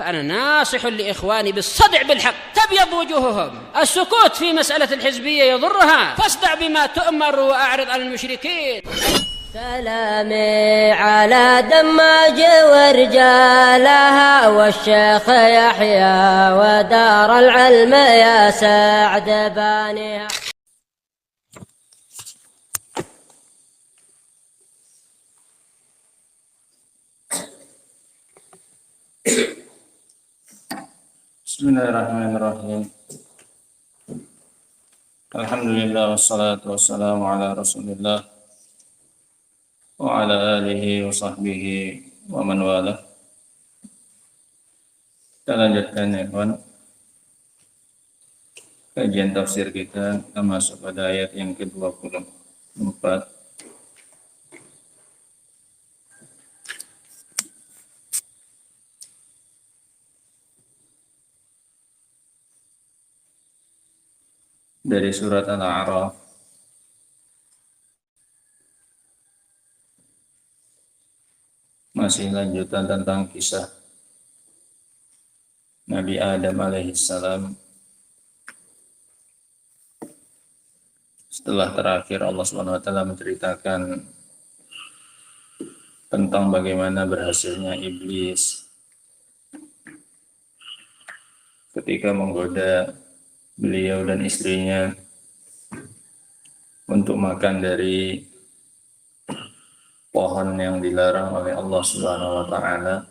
فأنا ناصح لإخواني بالصدع بالحق تبيض وجوههم. السكوت في مسألة الحزبية يضرها، فاصدع بما تؤمر وأعرض عن المشركين. سلامي على دماج ورجالها والشيخ يحيى ودار العلم يا سعد بانيها. Bismillahirrahmanirrahim. Alhamdulillah wassalatu wassalamu ala Rasulillah wa ala alihi wa sahbihi wa man wala. Kita lanjutkan ya kawan. Kajian tafsir kita masuk pada ayat yang ke-24. Dari surat Al-A'raf. Masih lanjutan tentang kisah Nabi Adam alaihissalam. Setelah terakhir Allah SWT menceritakan tentang bagaimana berhasilnya iblis ketika menggoda beliau dan istrinya untuk makan dari pohon yang dilarang oleh Allah Subhanahu wa taala,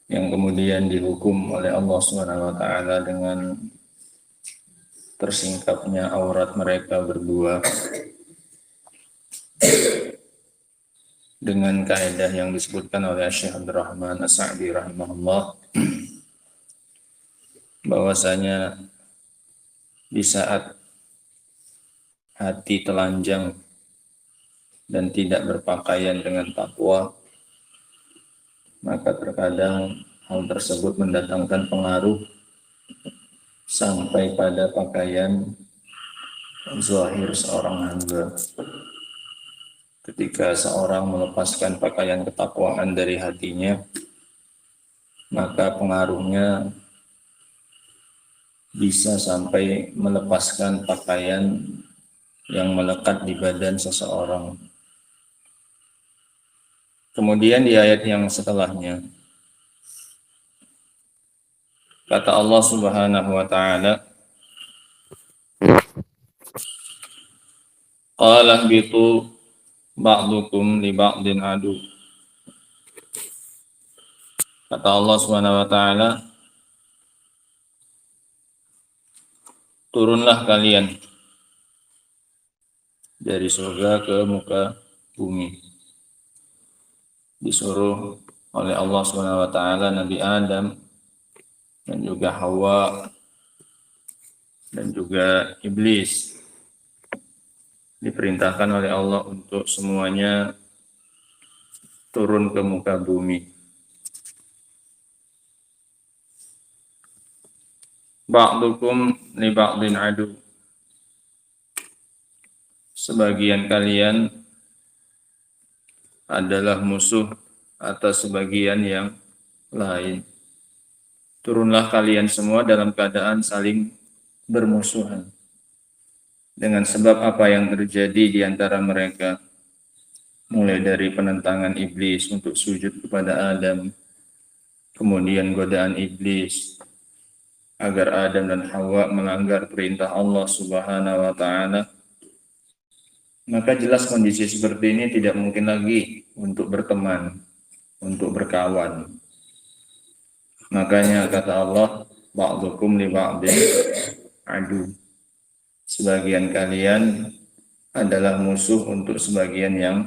yang kemudian dihukum oleh Allah Subhanahu wa taala dengan tersingkapnya aurat mereka berdua dengan kaidah yang disebutkan oleh Syekh Abdul Rahman As-Sa'di rahimahullah, bahwasanya di saat hati telanjang dan tidak berpakaian dengan takwa, maka terkadang hal tersebut mendatangkan pengaruh sampai pada pakaian zahir seorang hamba. Ketika seorang melepaskan pakaian ketakwaan dari hatinya, maka pengaruhnya bisa sampai melepaskan pakaian yang melekat di badan seseorang. Kemudian di ayat yang setelahnya, kata Allah Subhanahu wa taala, qala bitu ba'dukum li ba'din adu. Kata Allah Subhanahu wa taala, turunlah kalian dari surga ke muka bumi. Disuruh oleh Allah Subhanahu wa taala Nabi Adam dan juga Hawa dan juga iblis, diperintahkan oleh Allah untuk semuanya turun ke muka bumi. Ba'dukum li ba'din adu. Sebagian kalian adalah musuh atas sebagian yang lain. Turunlah kalian semua dalam keadaan saling bermusuhan. Dengan sebab apa yang terjadi di antara mereka, mulai dari penentangan iblis untuk sujud kepada Adam, kemudian godaan iblis agar Adam dan Hawa melanggar perintah Allah Subhanahu wa taala, maka jelas kondisi seperti ini tidak mungkin lagi untuk berteman, untuk berkawan. Makanya kata Allah, ba'dukum li ba'din adu. Sebagian kalian adalah musuh untuk sebagian yang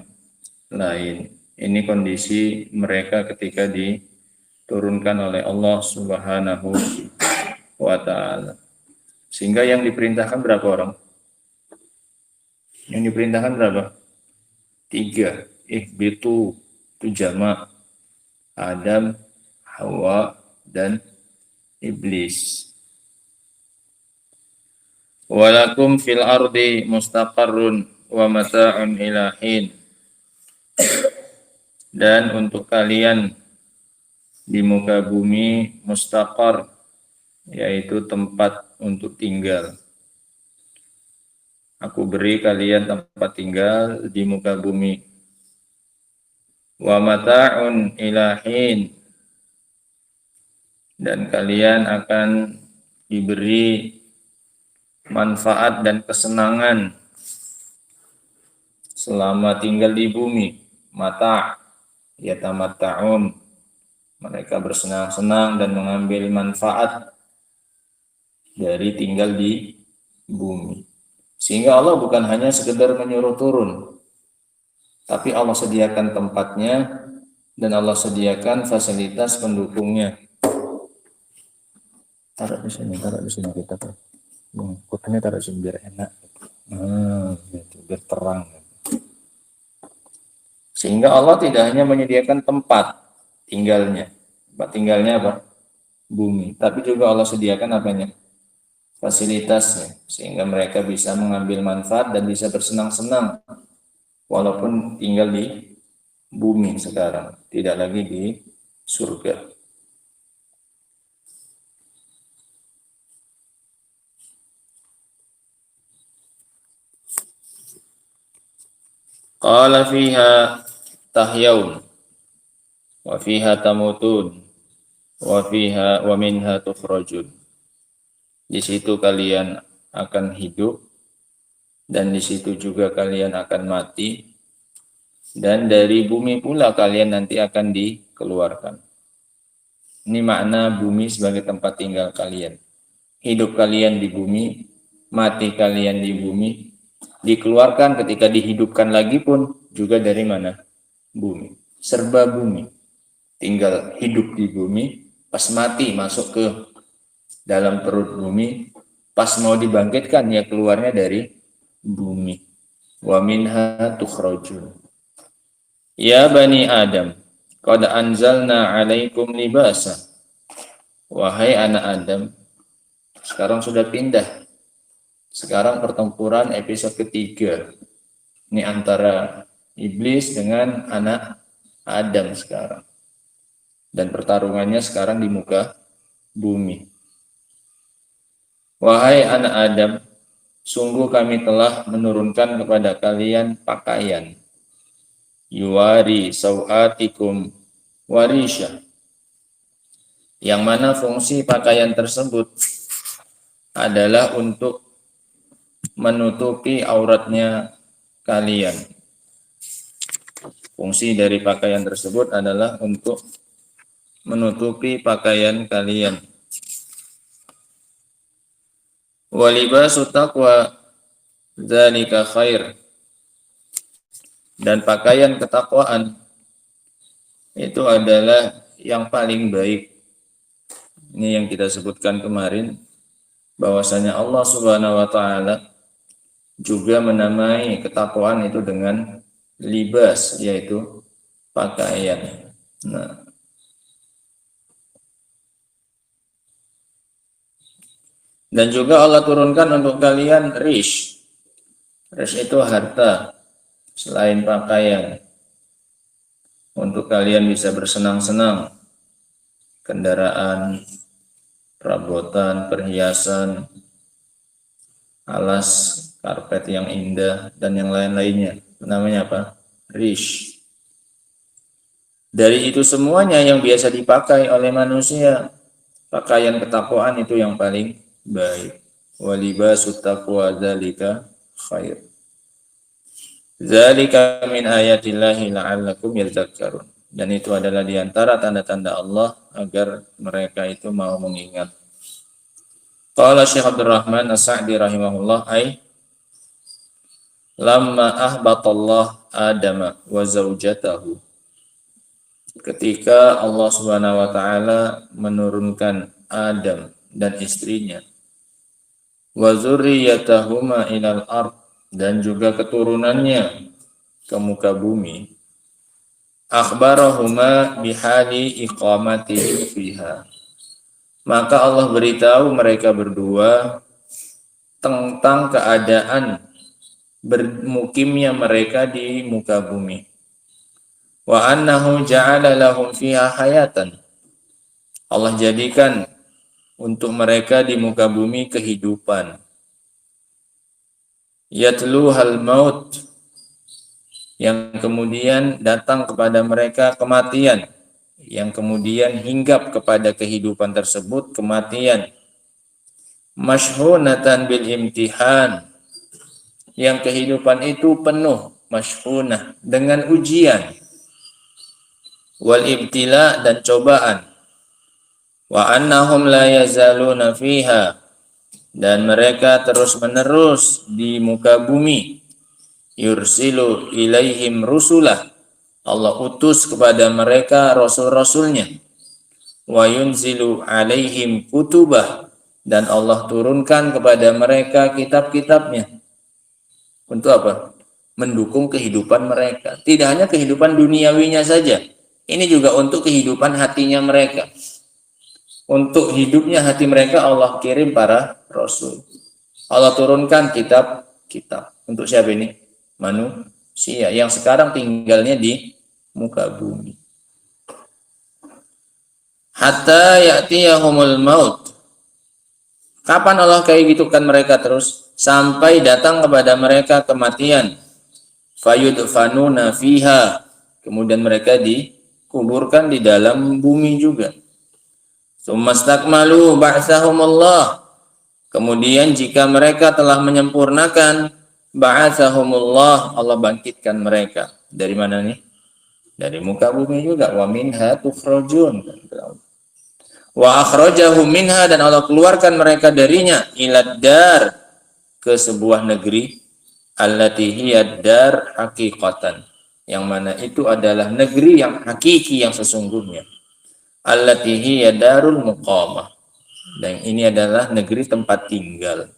lain. Ini kondisi mereka ketika diturunkan oleh Allah Subhanahu wa ta'ala. Sehingga yang diperintahkan berapa orang? Yang diperintahkan berapa? 3. Ihbitu, itu jamak. Adam, Hawa, dan iblis. Walakum fil ardi mustaqarrun wa mata'un ila hin. Dan untuk kalian di muka bumi mustaqar, yaitu tempat untuk tinggal. Aku beri kalian tempat tinggal di muka bumi. Wa mata'un ilahin, dan kalian akan diberi manfaat dan kesenangan selama tinggal di bumi. Mata' yatamatta'un, mereka bersenang-senang dan mengambil manfaat dari tinggal di bumi. Sehingga Allah bukan hanya sekedar menyuruh turun, tapi Allah sediakan tempatnya dan Allah sediakan fasilitas pendukungnya. Taruh di sini kita tuh. Kotanya taruh di sini biar enak. Gitu, biar terang. Sehingga Allah tidak hanya menyediakan tempat tinggalnya apa? Bumi. Tapi juga Allah sediakan apanya? Fasilitasnya. Sehingga mereka bisa mengambil manfaat dan bisa bersenang-senang. Walaupun tinggal di bumi sekarang. Tidak lagi di surga. Qala fiha tahyaun wa fiha tamutun wa fiha wa minha tukhrajun. Di situ kalian akan hidup dan di situ juga kalian akan mati, dan dari bumi pula kalian nanti akan dikeluarkan. Ini makna bumi sebagai tempat tinggal kalian. Hidup kalian di bumi, mati kalian di bumi, dikeluarkan ketika dihidupkan lagi pun juga dari mana? Bumi. Serba bumi. Tinggal hidup di bumi, pas mati masuk ke dalam perut bumi, pas mau dibangkitkan ya keluarnya dari bumi. Wa minha tukhrajun. Ya bani Adam, qad anzalna 'alaikum libasa. Wahai anak Adam, sekarang sudah pindah. Sekarang pertempuran episode ketiga. Ini antara iblis dengan anak Adam sekarang. Dan pertarungannya sekarang di muka bumi. Wahai anak Adam, sungguh kami telah menurunkan kepada kalian pakaian. Yuwari sawatikum warisha. Yang mana fungsi pakaian tersebut adalah untuk menutupi auratnya kalian. Fungsi dari pakaian tersebut adalah untuk menutupi pakaian kalian. Walibasu taqwa dzalika khair. Dan pakaian ketakwaan itu adalah yang paling baik. Ini yang kita sebutkan kemarin, bahwasanya Allah Subhanahu wa taala juga menamai ketakwaan itu dengan libas, yaitu pakaian. Nah, dan juga Allah turunkan untuk kalian rish. Rish itu harta selain pakaian, untuk kalian bisa bersenang-senang, kendaraan, perabotan, perhiasan, alas, karpet yang indah, dan yang lain-lainnya. Namanya apa? Rish. Dari itu semuanya yang biasa dipakai oleh manusia, pakaian ketakwaan itu yang paling baik. Walibasut taqwa dzalika khair. Dzalika min ayatillahi la'allakum yadhakkarun. Dan itu adalah di antara tanda-tanda Allah agar mereka itu mau mengingat. Qala Syekh Abdul Rahman As-Sa'di rahimahullah, ay lamma ahbatallah Adama wa zaujatahu. Ketika Allah Subhanahu wa taala menurunkan Adam dan istrinya, wa dzurriyyatahuma ilal ard, dan juga keturunannya ke muka bumi, akhbarahuma bihali iqamati fiha. Maka Allah beritahu mereka berdua tentang keadaan bermukimnya mereka di muka bumi. Wa annahu ja'ala lahum fiha hayatan, Allah jadikan untuk mereka di muka bumi kehidupan. Yatluhal maut, yang kemudian datang kepada mereka kematian, yang kemudian hinggap kepada kehidupan tersebut kematian. Mashhunatan bil imtihan, yang kehidupan itu penuh, mashhunah, dengan ujian. Wal ibtila, dan cobaan. Wa annahum la yazaluna fiha, dan mereka terus-menerus di muka bumi. Yursilu ilaihim rusulah, Allah utus kepada mereka rasul-rasulnya. Wa yunzilu alaihim kutubah, dan Allah turunkan kepada mereka kitab-kitabnya. Untuk apa? Mendukung kehidupan mereka. Tidak hanya kehidupan duniawinya saja, ini juga untuk kehidupan hatinya mereka. Untuk hidupnya hati mereka Allah kirim para rasul. Allah turunkan kitab-kitab. Untuk siapa ini? Manusia yang sekarang tinggalnya di muka bumi. Hatta ya'tiyahumul maut. Kapan Allah kayak gitukan mereka terus? Sampai datang kepada mereka kematian. Fayudfanuna fiha. Kemudian mereka dikuburkan di dalam bumi juga. Sumastakmalu ba'tsahumullah. Kemudian jika mereka telah menyempurnakan, ba'atsahumullah, Allah bangkitkan mereka. Dari mana nih? Dari muka bumi juga. Wa minha tukhrajun. Wa akhrajahum minha, dan Allah keluarkan mereka darinya ilad dar, ke sebuah negeri, allati hiya dar haqiqatan, yang mana itu adalah negeri yang hakiki, yang sesungguhnya. Allati hiya darul muqamah, dan ini adalah negeri tempat tinggal.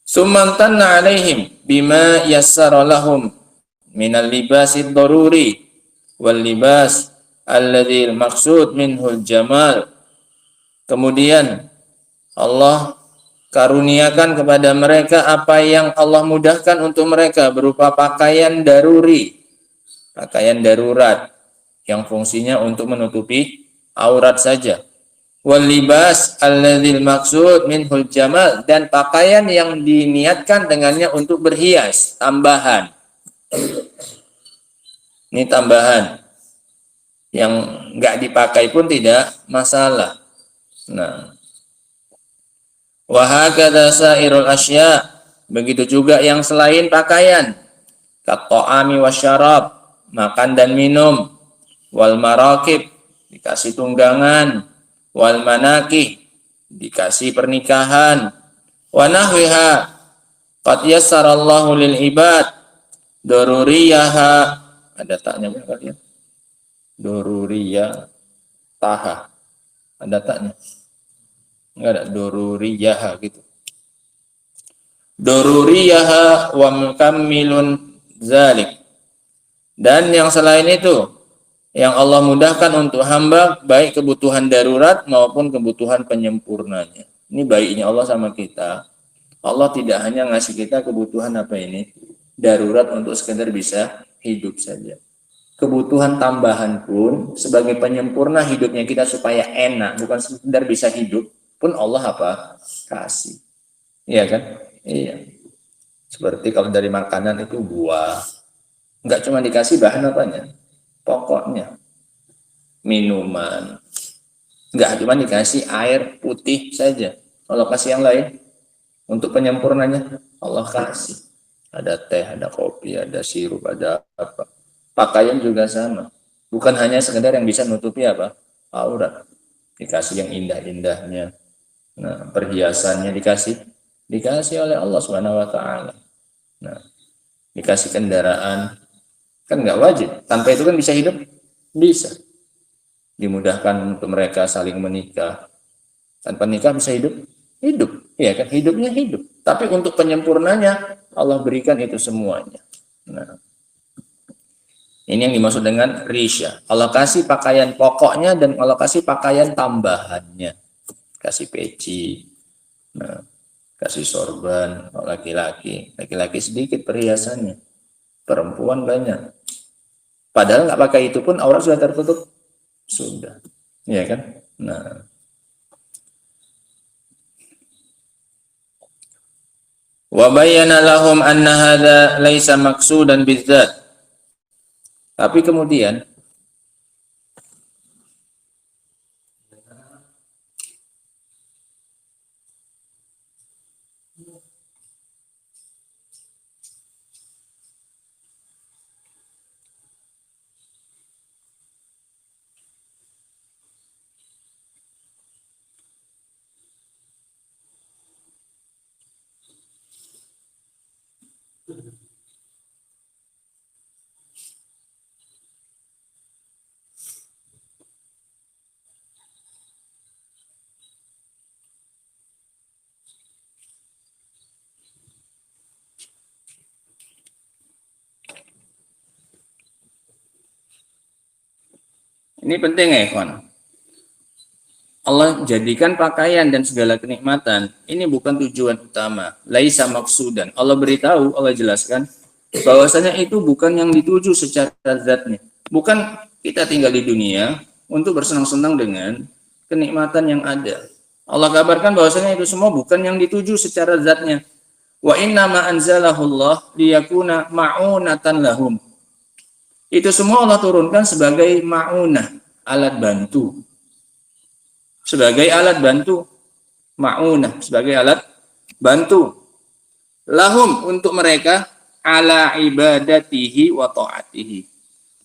Summantanna alaihim bima yassara lahum minal libasid daruri wal libas alladzi maksud minhul jamal. Kemudian Allah karuniakan kepada mereka apa yang Allah mudahkan untuk mereka berupa pakaian daruri, pakaian darurat yang fungsinya untuk menutupi aurat saja. Wal libas alladzil maksud minhul jamal, dan pakaian yang diniatkan dengannya untuk berhias, tambahan. Ini tambahan yang enggak dipakai pun tidak masalah. Nah, wa hakadza sairul asya, begitu juga yang selain pakaian, kat ta'ami wasyarab, makan dan minum, wal marakib, dikasih tunggangan, wal manakih, dikasih pernikahan, wa nahwiha qad yassarallahu lil ibad daruriyaha, ada taknya berapa ya? Daruriyah taha, ada taknya? Enggak ada, daruriyaha gitu. Daruriyaha wa mukammilun zalik, dan yang selain itu yang Allah mudahkan untuk hamba, baik kebutuhan darurat maupun kebutuhan penyempurnanya. Ini baiknya Allah sama kita. Allah tidak hanya ngasih kita kebutuhan apa ini, darurat untuk sekedar bisa hidup saja. Kebutuhan tambahan pun sebagai penyempurna hidupnya kita supaya enak, bukan sekedar bisa hidup, pun Allah apa? Kasih. Iya kan? Iya. Seperti kalau dari makanan itu buah. Enggak cuma dikasih bahan apanya? Pokoknya minuman, enggak cuma dikasih air putih saja, Allah kasih yang lain untuk penyempurnanya. Allah kasih ada teh, ada kopi, ada sirup, ada apa. Pakaian juga sama, bukan hanya sekedar yang bisa nutupi apa aurat, dikasih yang indah-indahnya. Nah, perhiasannya dikasih oleh Allah Subhanahu wa taala. Nah, dikasih kendaraan, kan nggak wajib, tanpa itu kan bisa hidup, bisa. Dimudahkan untuk mereka saling menikah, tanpa nikah bisa hidup, ya kan, hidupnya hidup. Tapi untuk penyempurnanya Allah berikan itu semuanya. Nah, ini yang dimaksud dengan risya. Allah kasih pakaian pokoknya dan Allah kasih pakaian tambahannya, kasih peci, nah, kasih sorban. Laki-laki sedikit perhiasannya, perempuan banyak. Padahal nggak pakai itu pun aurat sudah tertutup Sudah. Iya kan? Nah. Wa bayyana lahum anna hadza laisa maqsudan bidzat. Tapi kemudian ini penting ya, ikhwan. Allah jadikan pakaian dan segala kenikmatan ini bukan tujuan utama, laisa maqsudan. Allah beritahu, Allah jelaskan bahwasanya itu bukan yang dituju secara zatnya. Bukan kita tinggal di dunia untuk bersenang-senang dengan kenikmatan yang ada. Allah kabarkan bahwasanya itu semua bukan yang dituju secara zatnya. Wa inna ma anzalahu Allah liyakuna ma'unatan lahum. Itu semua Allah turunkan sebagai ma'unah, alat bantu. Sebagai alat bantu, ma'unah, sebagai alat bantu. Lahum, untuk mereka, ala ibadatihi wa ta'atihi.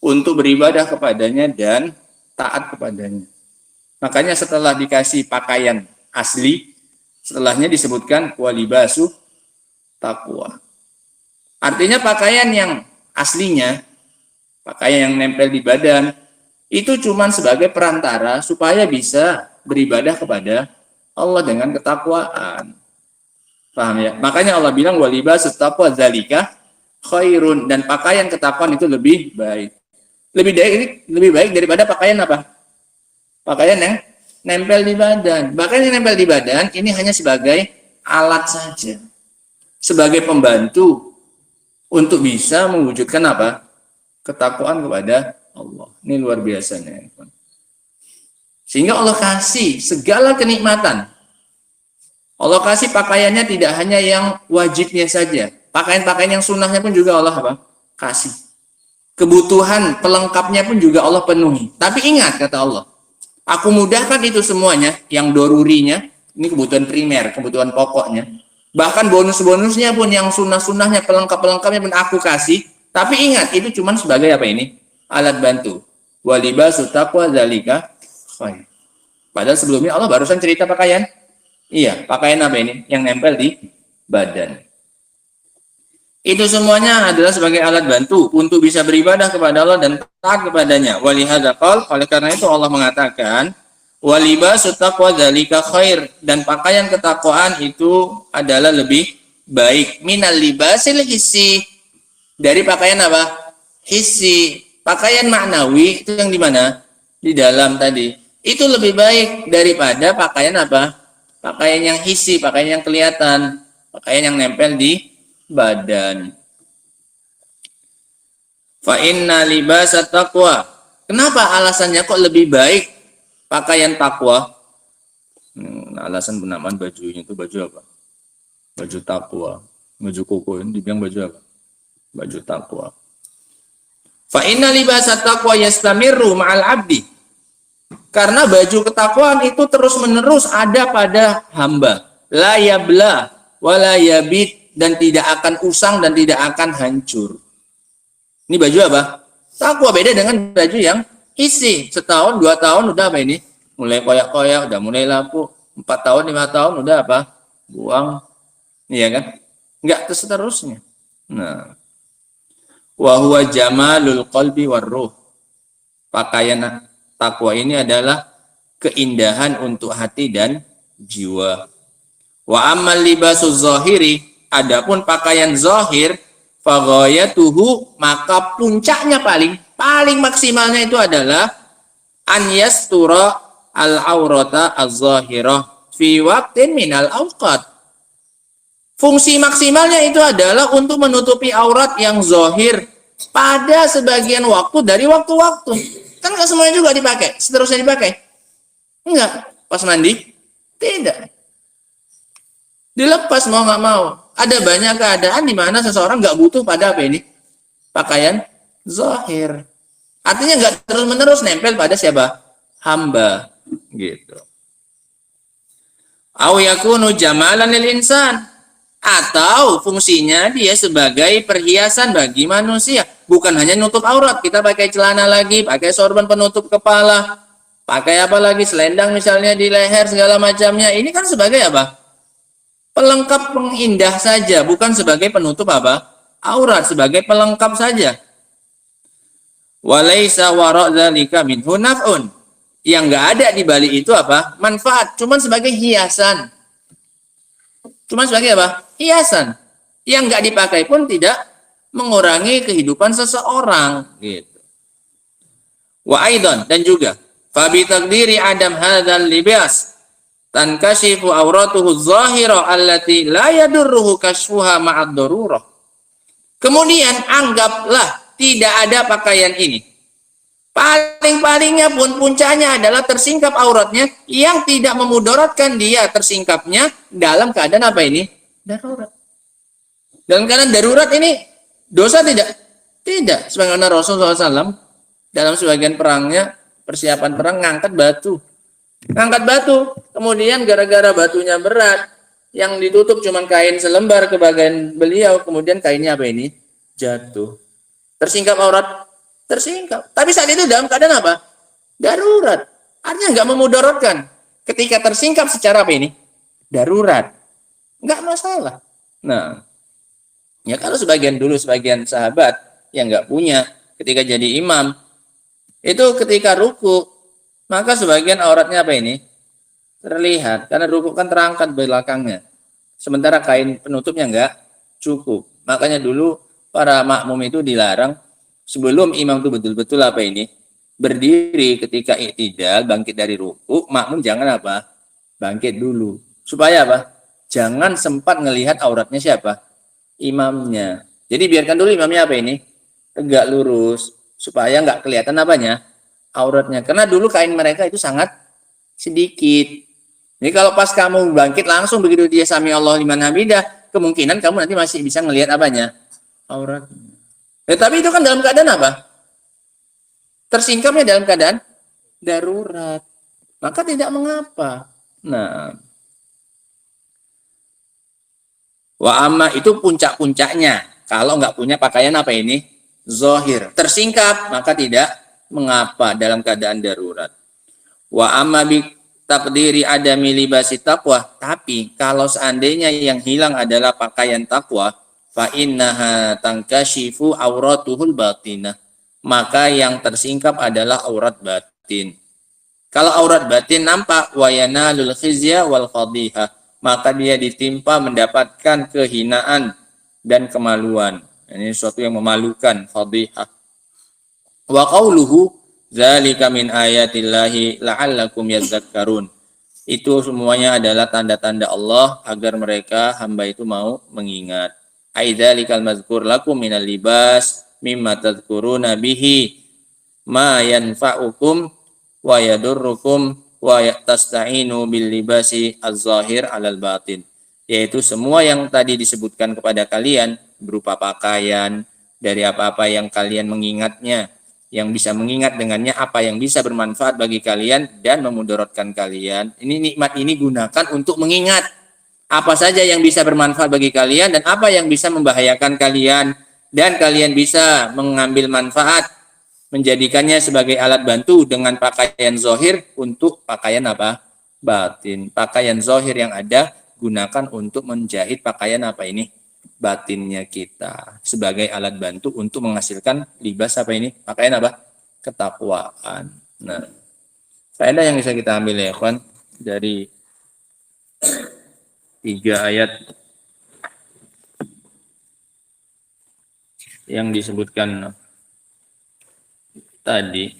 Untuk beribadah kepadanya dan taat kepadanya. Makanya setelah dikasih pakaian asli, setelahnya disebutkan walibasu taqwa. Artinya pakaian yang aslinya, pakaian yang nempel di badan, itu cuma sebagai perantara supaya bisa beribadah kepada Allah dengan ketakwaan. Paham ya? Makanya Allah bilang walibasu taqwa dzalika khairun, dan pakaian ketakwaan itu lebih baik. Lebih baik daripada pakaian apa? Pakaian yang nempel di badan. Pakaian yang nempel di badan ini hanya sebagai alat saja. Sebagai pembantu untuk bisa mewujudkan apa? Ketakwaan kepada Allah. Ini luar biasanya. Sehingga Allah kasih segala kenikmatan. Allah kasih pakaiannya tidak hanya yang wajibnya saja. Pakaian-pakaian yang sunnahnya pun juga Allah apa? Kasih. Kebutuhan pelengkapnya pun juga Allah penuhi. Tapi ingat, kata Allah, aku mudahkan itu semuanya, yang dorurinya, ini kebutuhan primer, kebutuhan pokoknya. Bahkan bonus-bonusnya pun yang sunnah-sunnahnya, pelengkap-pelengkapnya pun aku kasih. Tapi ingat, itu cuma sebagai apa ini? Alat bantu. Walibasu taqwa dzalika khair. Padahal sebelumnya Allah barusan cerita pakaian. Iya, pakaian apa ini? Yang nempel di badan. Itu semuanya adalah sebagai alat bantu untuk bisa beribadah kepada Allah dan taat kepadanya. Walihadza qala, oleh karena itu Allah mengatakan, walibasu taqwa dzalika khair, dan pakaian ketakwaan itu adalah lebih baik minal libasil hissi, dari pakaian apa? Hissi. Pakaian maknawi itu yang di mana? Di dalam tadi. Itu lebih baik daripada pakaian apa? Pakaian yang hissi, pakaian yang kelihatan, pakaian yang nempel di badan. Fa inna libasat taqwa. Kenapa alasannya kok lebih baik pakaian takwa? Alasan penamaan bajunya itu baju apa? Baju takwa. Baju koko ini dibilang baju apa? Baju takwa. Fa inna libasat taqwa yastamirru ma'al abdi. Karena baju ketakwaan itu terus-menerus ada pada hamba. La yabla wa la yabit, dan tidak akan usang dan tidak akan hancur. Ini baju apa? Takwa. Beda dengan baju yang isi. Setahun, 2 tahun udah apa ini? Mulai koyak-koyak, udah mulai lapuk. 4 tahun, 5 tahun udah apa? Buang. Iya kan? Enggak terus-terusnya. Nah, wa huwa jamalul qalbi warruh. Pakaian takwa ini adalah keindahan untuk hati dan jiwa. Wa ammal libasuz zahiri, adapun pakaian zahir, faghayatuhu, maka puncaknya paling maksimalnya itu adalah an yastura al aurata az-zahirah fi waqtin minal awqat. Fungsi maksimalnya itu adalah untuk menutupi aurat yang zahir pada sebagian waktu dari waktu-waktu. Kan nggak semuanya juga dipakai, seterusnya dipakai. Enggak. Pas mandi? Tidak. Dilepas mau nggak mau. Ada banyak keadaan di mana seseorang nggak butuh pada apa ini? Pakaian zahir. Artinya nggak terus-menerus nempel pada siapa? Hamba. Gitu. Aw yakunu jamalan lil insan. Atau fungsinya dia sebagai perhiasan bagi manusia. Bukan hanya nutup aurat. Kita pakai celana lagi, pakai sorban penutup kepala, pakai apa lagi, selendang misalnya di leher, segala macamnya. Ini kan sebagai apa? Pelengkap pengindah saja. Bukan sebagai penutup apa? Aurat. Sebagai pelengkap saja. Walaysa wara' dzalika minhu naf'un. Yang nggak ada di balik itu apa? Manfaat. Cuman sebagai hiasan. Cuma sebagai apa? Hiasan. Yang nggak dipakai pun tidak mengurangi kehidupan seseorang. Gitu. Wa aidan, dan juga fabi takdiri adam hadzal libas tankashifu auratuhu zahira allati la yadurruhu kashfuha ma'ad darurah. Kemudian anggaplah tidak ada pakaian ini. Paling-palingnya pun puncaknya adalah tersingkap auratnya yang tidak memudaratkan dia tersingkapnya dalam keadaan apa ini? Darurat. Dalam keadaan darurat ini dosa tidak? Tidak. Sebagaimana Rasulullah SAW dalam sebagian perangnya, persiapan perang, ngangkat batu. Ngangkat batu, kemudian gara-gara batunya berat, yang ditutup cuma kain selembar ke bagian beliau, kemudian kainnya apa ini? Jatuh. Tersingkap aurat? Tersingkap. Tapi saat itu dalam keadaan apa? Darurat. Artinya nggak memudaratkan. Ketika tersingkap secara apa ini? Darurat. Nggak masalah. Nah, ya kalau sebagian sahabat yang nggak punya ketika jadi imam, itu ketika ruku, maka sebagian auratnya apa ini? Terlihat. Karena ruku kan terangkat belakangnya. Sementara kain penutupnya nggak cukup. Makanya dulu para makmum itu dilarang sebelum imam itu betul-betul apa ini? Berdiri ketika i'tidal, bangkit dari ruku, makmum jangan apa? Bangkit dulu. Supaya apa? Jangan sempat ngelihat auratnya siapa? Imamnya. Jadi biarkan dulu imamnya apa ini? Tegak lurus. Supaya nggak kelihatan apanya? Auratnya. Karena dulu kain mereka itu sangat sedikit. Jadi kalau pas kamu bangkit langsung begitu dia sami Allah liman hamidah, kemungkinan kamu nanti masih bisa ngelihat apanya? Auratnya. Tapi itu kan dalam keadaan apa? Tersingkapnya dalam keadaan darurat. Maka tidak mengapa. Nah, wa amma itu puncak-puncaknya. Kalau nggak punya pakaian apa ini? Zahir. Tersingkap, maka tidak mengapa dalam keadaan darurat. Wa amma bi takdiri adami libasi taqwa. Tapi kalau seandainya yang hilang adalah pakaian takwa, fa innaha tankashifu auratuhul batinah. Maka yang tersingkap adalah aurat batin. Kalau aurat batin nampak, wa yanalul khizya wal fadhiha, maka dia ditimpa mendapatkan kehinaan dan kemaluan. Ini sesuatu yang memalukan, fadhiha. Wa qauluhu dzalika min ayatillahi la'allakum yadhakkarun. Itu semuanya adalah tanda-tanda Allah agar mereka hamba itu mau mengingat. Aidzalikal mazkur lakum minal libas mimma tadhkuruna bihi ma yanfa'ukum wa yadurrukum wa tasta'inu bil libasi az-zahir 'alal batin. Yaitu semua yang tadi disebutkan kepada kalian berupa pakaian dari apa-apa yang kalian mengingatnya, yang bisa mengingat dengannya apa yang bisa bermanfaat bagi kalian dan memudaratkan kalian. Ini nikmat ini gunakan untuk mengingat apa saja yang bisa bermanfaat bagi kalian dan apa yang bisa membahayakan kalian, dan kalian bisa mengambil manfaat menjadikannya sebagai alat bantu dengan pakaian zahir untuk pakaian apa? Batin. Pakaian zahir yang ada gunakan untuk menjahit pakaian apa ini? Batinnya kita sebagai alat bantu untuk menghasilkan libas apa ini? Pakaian apa? Ketakwaan. Nah, faedah yang bisa kita ambil ya kawan dari 3 ayat yang disebutkan tadi,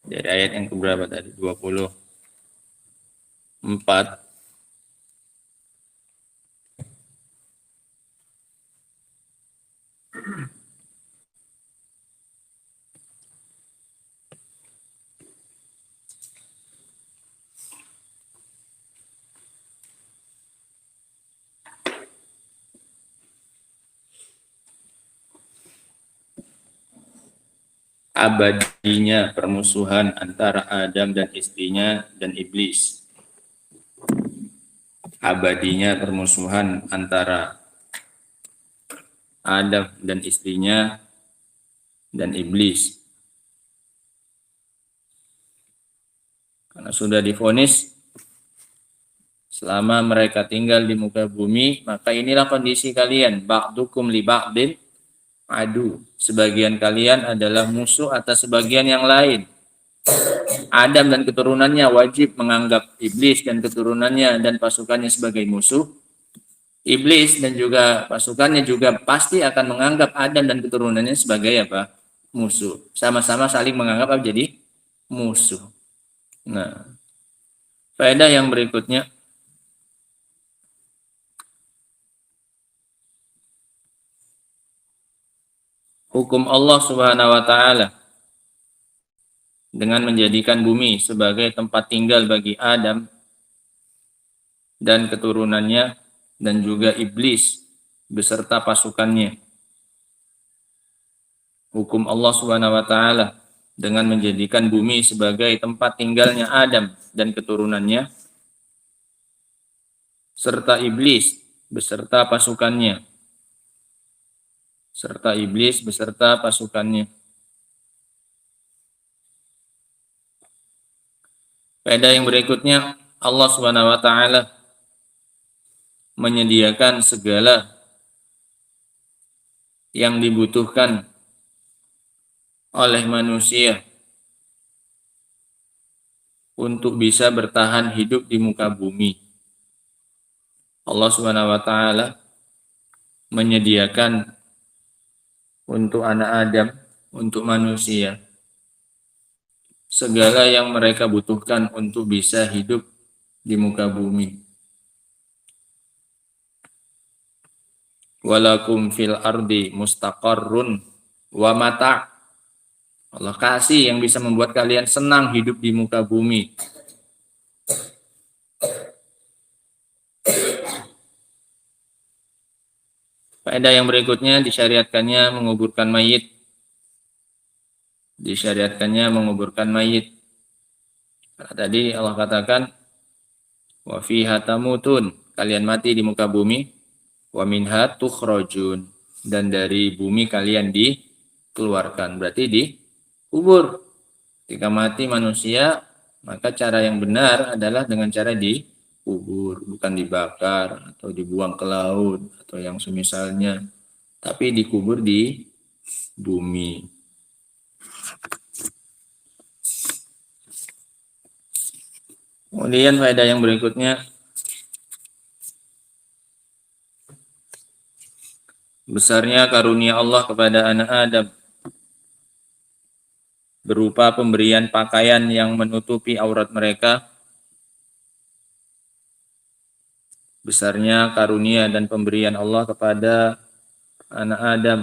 dari ayat yang keberapa tadi? 24. abadinya permusuhan antara Adam dan istrinya dan iblis. Abadinya permusuhan antara Adam dan istrinya dan iblis. Karena sudah divonis selama mereka tinggal di muka bumi, maka inilah kondisi kalian. Ba'dukum li ba'din adu. Sebagian kalian adalah musuh atas sebagian yang lain. Adam dan keturunannya wajib menganggap iblis dan keturunannya dan pasukannya sebagai musuh. Iblis dan juga pasukannya juga pasti akan menganggap Adam dan keturunannya sebagai apa? Musuh. Sama-sama saling menganggap apa jadi musuh. Nah, faedah yang berikutnya, hukum Allah Subhanahu wa taala dengan menjadikan bumi sebagai tempat tinggal bagi Adam dan keturunannya dan juga iblis beserta pasukannya. Hukum Allah Subhanahu wa taala dengan menjadikan bumi sebagai tempat tinggalnya Adam dan keturunannya serta iblis beserta pasukannya. Serta iblis beserta pasukannya. Faedah yang berikutnya, Allah Subhanahu wa taala menyediakan segala yang dibutuhkan oleh manusia untuk bisa bertahan hidup di muka bumi. Allah Subhanahu wa taala menyediakan untuk anak Adam, untuk manusia, segala yang mereka butuhkan untuk bisa hidup di muka bumi. Walakum fil ardi mustaqarrun wa mata'. Allah kasih yang bisa membuat kalian senang hidup di muka bumi. Faedah yang berikutnya, disyariatkannya menguburkan mayit. Disyariatkannya menguburkan mayit. Karena tadi Allah katakan, wa fiha tamutun, kalian mati di muka bumi, wa minha tukhrajun, dan dari bumi kalian dikeluarkan. Berarti dikubur. Ketika mati manusia, maka cara yang benar adalah dengan cara dikubur, bukan dibakar atau dibuang ke laut atau yang semisalnya, tapi dikubur di bumi. Kemudian faedah yang berikutnya, besarnya karunia Allah kepada anak Adam berupa pemberian pakaian yang menutupi aurat mereka. Besarnya karunia dan pemberian Allah kepada anak Adam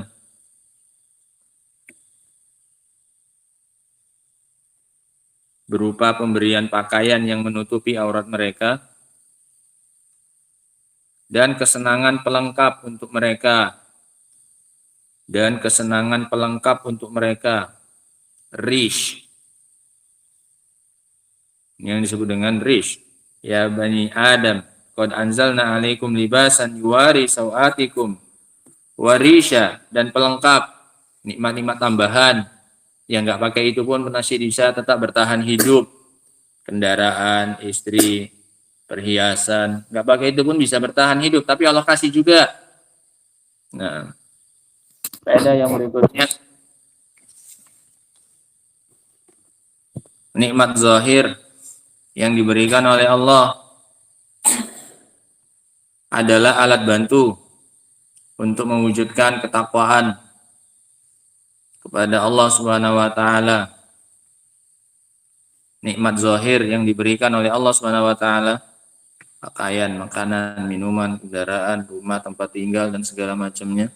berupa pemberian pakaian yang menutupi aurat mereka dan kesenangan pelengkap untuk mereka. Dan kesenangan pelengkap untuk mereka. Rish. Yang disebut dengan rish. Ya bani Adam, qad anzalna alaikum libasan yuwari sawatikum warisha, dan pelengkap, nikmat-nikmat tambahan yang nggak pakai itu pun masih bisa tetap bertahan hidup. Kendaraan, istri, perhiasan, nggak pakai itu pun bisa bertahan hidup, tapi Allah kasih juga. Nah, faedah yang berikutnya, nikmat zahir yang diberikan oleh Allah adalah alat bantu untuk mewujudkan ketakwaan kepada Allah Subhanahu wa taala. Nikmat zahir yang diberikan oleh Allah Subhanahu wa taala, pakaian, makanan, minuman, kendaraan, rumah, tempat tinggal dan segala macamnya,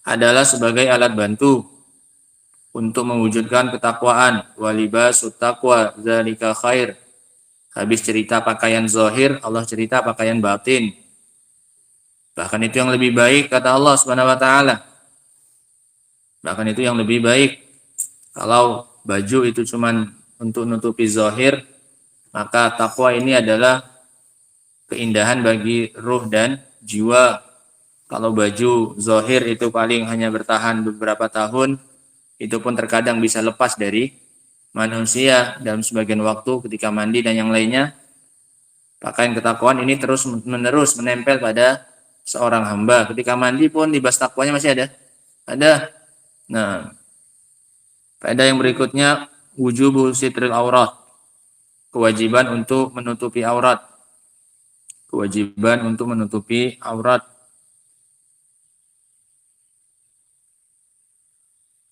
adalah sebagai alat bantu untuk mewujudkan ketakwaan. Walibasut taqwa dzalika khair. Habis cerita pakaian zahir, Allah cerita pakaian batin. Bahkan itu yang lebih baik kata Allah Subhanahu wa taala. Bahkan itu yang lebih baik. Kalau baju itu cuman untuk nutupi zahir, maka takwa ini adalah keindahan bagi ruh dan jiwa. Kalau baju zahir itu paling hanya bertahan beberapa tahun, itu pun terkadang bisa lepas dari manusia dalam sebagian waktu ketika mandi dan yang lainnya. Pakaian ketakwaan ini terus menerus menempel pada seorang hamba. Ketika mandi pun libas takwanya masih ada. Ada. Nah, faedah yang berikutnya, wujubu sitril aurat. Kewajiban untuk menutupi aurat. Kewajiban untuk menutupi aurat.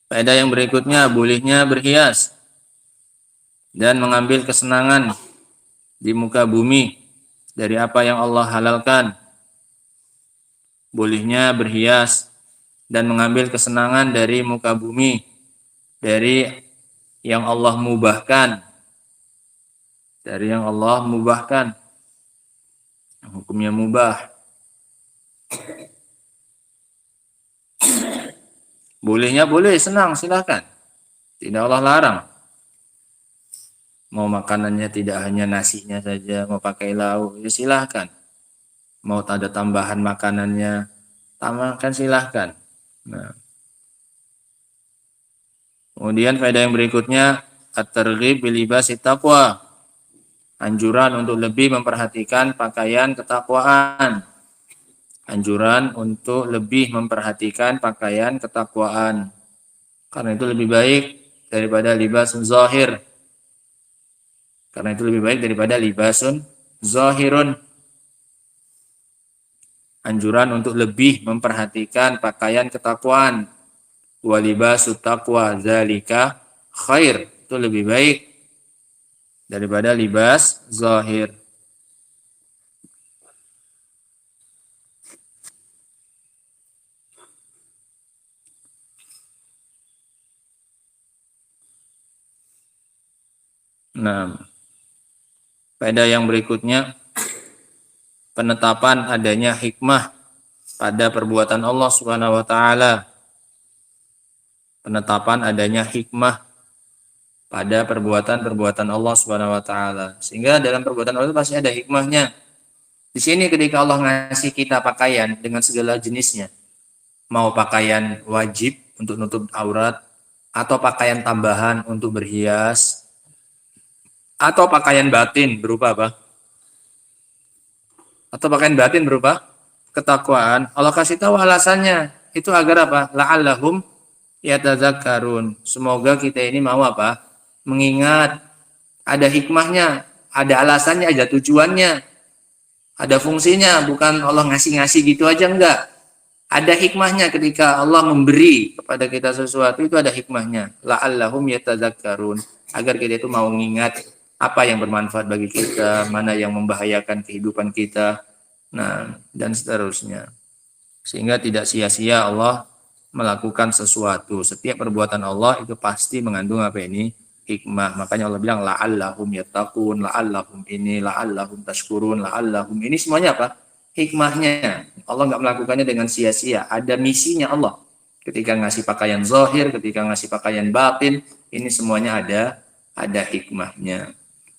Faedah yang berikutnya, bolehnya berhias dan mengambil kesenangan di muka bumi dari apa yang Allah halalkan. Bolehnya berhias dan mengambil kesenangan dari muka bumi dari yang Allah mubahkan. Dari yang Allah mubahkan. Hukumnya mubah. Bolehnya boleh, senang, silakan. Tidak Allah larang. Mau makanannya tidak hanya nasinya saja, mau pakai lauk, ya silahkan. Mau ada tambahan makanannya, tambahkan silahkan. Nah. Kemudian faedah yang berikutnya, at-targhib bil libasi taqwa. Anjuran untuk lebih memperhatikan pakaian ketakwaan. Anjuran untuk lebih memperhatikan pakaian ketakwaan. Karena itu lebih baik daripada libasun zahir. Karena itu lebih baik daripada libasun zahirun. Anjuran untuk lebih memperhatikan pakaian ketakwaan. Wa libasut taqwa zalika khair. Itu lebih baik daripada libas zahir. Nah, faedah yang berikutnya, penetapan adanya hikmah pada perbuatan Allah Subhanahu wa taala. Penetapan adanya hikmah pada perbuatan-perbuatan Allah Subhanahu wa taala. Sehingga dalam perbuatan Allah itu pasti ada hikmahnya. Di sini ketika Allah ngasih kita pakaian dengan segala jenisnya, mau pakaian wajib untuk nutup aurat, atau pakaian tambahan untuk berhias, atau pakaian batin berupa apa? Atau pakaian batin berupa ketakwaan. Allah kasih tahu alasannya. Itu agar apa? La'allahum yatadzakkarun. Semoga kita ini mau apa? Mengingat. Ada hikmahnya, ada alasannya, ada tujuannya, ada fungsinya. Bukan Allah ngasih-ngasih gitu aja, enggak. Ada hikmahnya ketika Allah memberi kepada kita sesuatu, itu ada hikmahnya. La'allahum yatadzakkarun. Agar kita itu mau mengingat apa yang bermanfaat bagi kita, mana yang membahayakan kehidupan kita, nah, dan seterusnya. Sehingga tidak sia-sia Allah melakukan sesuatu. Setiap perbuatan Allah itu pasti mengandung apa ini? Hikmah. Makanya Allah bilang la'allahum yattaqun, la'allahum ini, la'allahum tashkurun, la'allahum ini, semuanya apa? Hikmahnya. Allah nggak melakukannya dengan sia-sia. Ada misinya Allah. Ketika ngasih pakaian zahir, ketika ngasih pakaian batin, ini semuanya ada hikmahnya.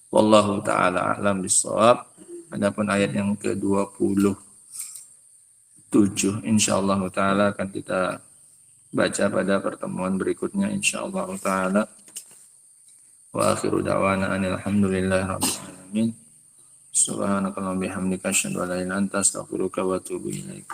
Wallahu ta'ala a'lam bishawab. Adapun ayat yang ke-27 insyaallah ta'ala akan kita baca pada pertemuan berikutnya insyaallah ta'ala. Wa akhiru da'wana alhamdulillahi rabbil alamin. Subhanakallahumma bihamdika asyhadu an la ilaha illa anta astaghfiruka wa atubu ilaik.